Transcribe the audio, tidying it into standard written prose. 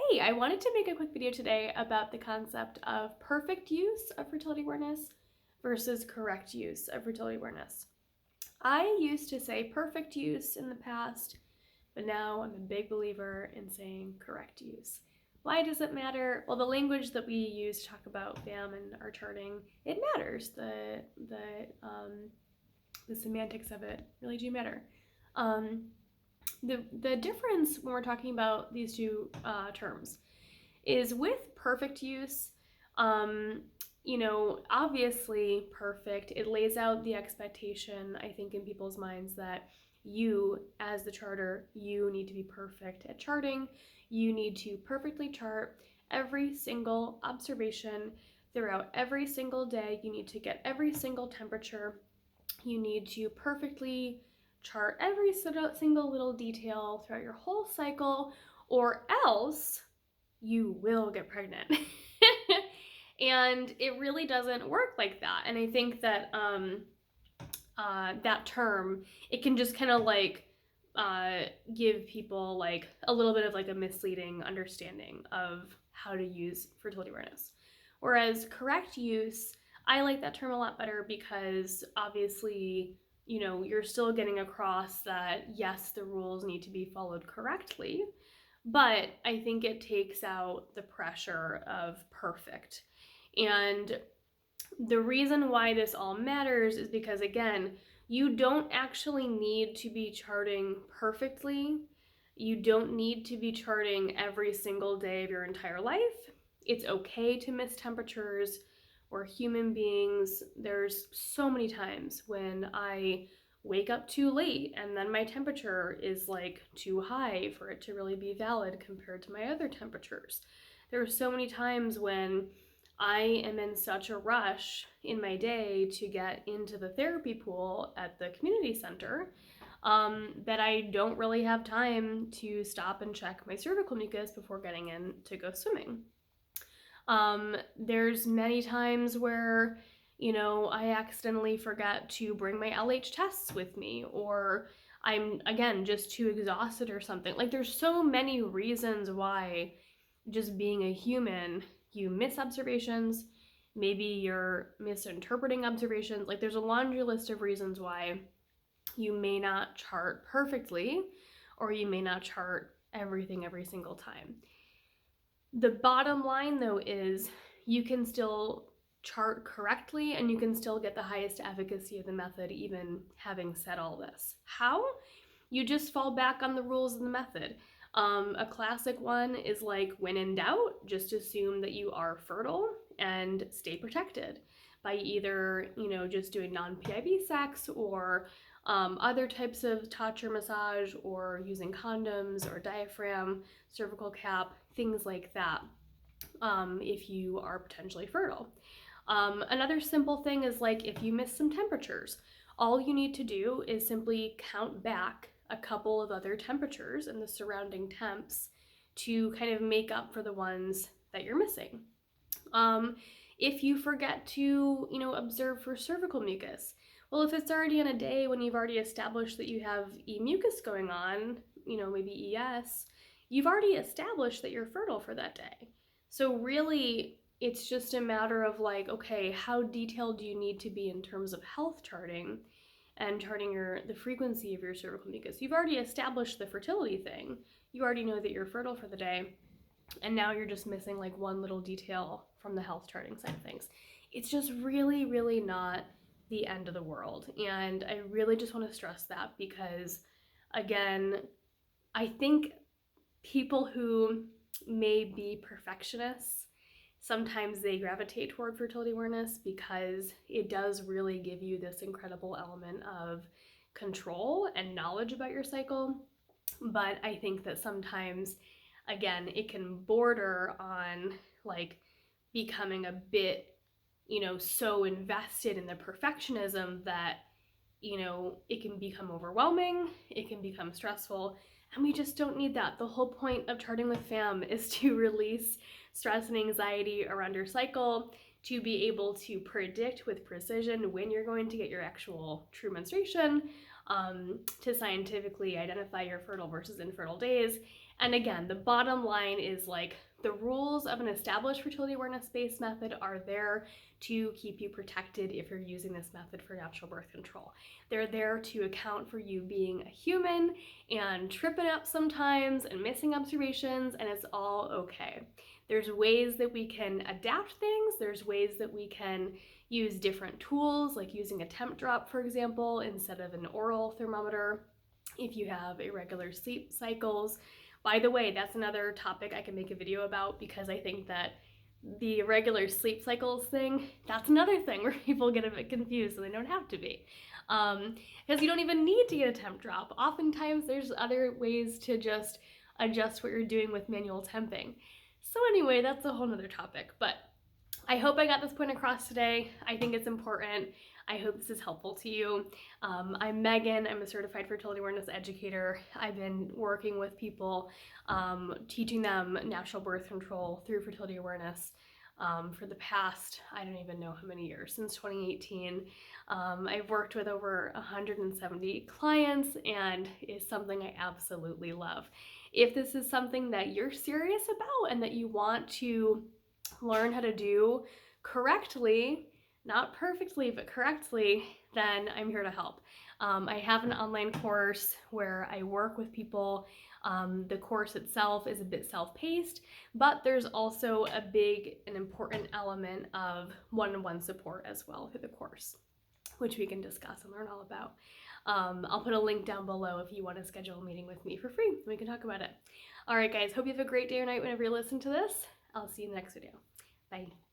Hey, I wanted to make a quick video today about the concept of perfect use of fertility awareness versus correct use of fertility awareness. I used to say perfect use in the past, but now I'm a big believer in saying correct use. Why does it matter? Well, the language that we use to talk about FAM and our charting, it matters. The semantics of it really do matter. The difference when we're talking about these two terms is with perfect use, obviously perfect, it lays out the expectation, I think, in people's minds that you, as the charter, you need to be perfect at charting. You need to perfectly chart every single observation throughout every single day. You need to get every single temperature. You need to perfectly chart every single little detail throughout your whole cycle, or else you will get pregnant. And it really doesn't work like that. And I think that that term, it can just kind of give people like a little bit of like a misleading understanding of how to use fertility awareness. Whereas correct use, I like that term a lot better because obviously, you're still getting across that yes, the rules need to be followed correctly, but I think it takes out the pressure of perfect. And the reason why this all matters is because, again, you don't actually need to be charting perfectly. You don't need to be charting every single day of your entire life. It's okay to miss temperatures. We're human beings. There's so many times when I wake up too late and then my temperature is like too high for it to really be valid compared to my other temperatures. There are so many times when I am in such a rush in my day to get into the therapy pool at the community center that I don't really have time to stop and check my cervical mucus before getting in to go swimming. There's many times where, I accidentally forget to bring my LH tests with me, or I'm, again, just too exhausted or something. Like, there's so many reasons why, just being a human, you miss observations. Maybe you're misinterpreting observations. Like, there's a laundry list of reasons why you may not chart perfectly, or you may not chart everything every single time. The bottom line, though, is you can still chart correctly and you can still get the highest efficacy of the method, even having said all this. How? You just fall back on the rules of the method. A classic one is like, when in doubt, just assume that you are fertile and stay protected by either, just doing non-PIV sex, or other types of touch or massage, or using condoms or diaphragm, cervical cap, things like that, if you are potentially fertile. Another simple thing is like, if you miss some temperatures, all you need to do is simply count back a couple of other temperatures and the surrounding temps to kind of make up for the ones that you're missing. If you forget to, observe for cervical mucus, well, if it's already in a day when you've already established that you have mucus going on, maybe ES, you've already established that you're fertile for that day. So really, it's just a matter of like, okay, how detailed do you need to be in terms of health charting and charting the frequency of your cervical mucus? You've already established the fertility thing. You already know that you're fertile for the day. And now you're just missing like one little detail from the health charting side of things. It's just really, really not the end of the world. And I really just want to stress that because, again, I think people who may be perfectionists, sometimes they gravitate toward fertility awareness because it does really give you this incredible element of control and knowledge about your cycle. But I think that sometimes, again, it can border on like becoming a bit, so invested in the perfectionism that, it can become overwhelming, it can become stressful, and we just don't need that. The whole point of charting with FAM is to release stress and anxiety around your cycle, to be able to predict with precision when you're going to get your actual true menstruation, to scientifically identify your fertile versus infertile days, And again, the bottom line is like the rules of an established fertility awareness-based method are there to keep you protected if you're using this method for natural birth control. They're there to account for you being a human and tripping up sometimes and missing observations, and it's all okay. There's ways that we can adapt things. There's ways that we can use different tools, like using a temp drop, for example, instead of an oral thermometer if you have irregular sleep cycles. By the way, that's another topic I can make a video about, because I think that the irregular sleep cycles thing, that's another thing where people get a bit confused and they don't have to be. Because you don't even need to get a temp drop. Oftentimes there's other ways to just adjust what you're doing with manual temping. So anyway, that's a whole nother topic, but I hope I got this point across today. I think it's important. I hope this is helpful to you. I'm Megan. I'm a certified fertility awareness educator. I've been working with people, teaching them natural birth control through fertility awareness for the past, I don't even know how many years, since 2018. I've worked with over 170 clients, and it's something I absolutely love. If this is something that you're serious about and that you want to learn how to do correctly, not perfectly, but correctly, then I'm here to help. I have an online course where I work with people. The course itself is a bit self-paced, but there's also a big and important element of one-on-one support as well through the course, which we can discuss and learn all about. I'll put a link down below if you want to schedule a meeting with me for free. We can talk about it. All right, guys, hope you have a great day or night whenever you listen to this. I'll see you in the next video. Bye.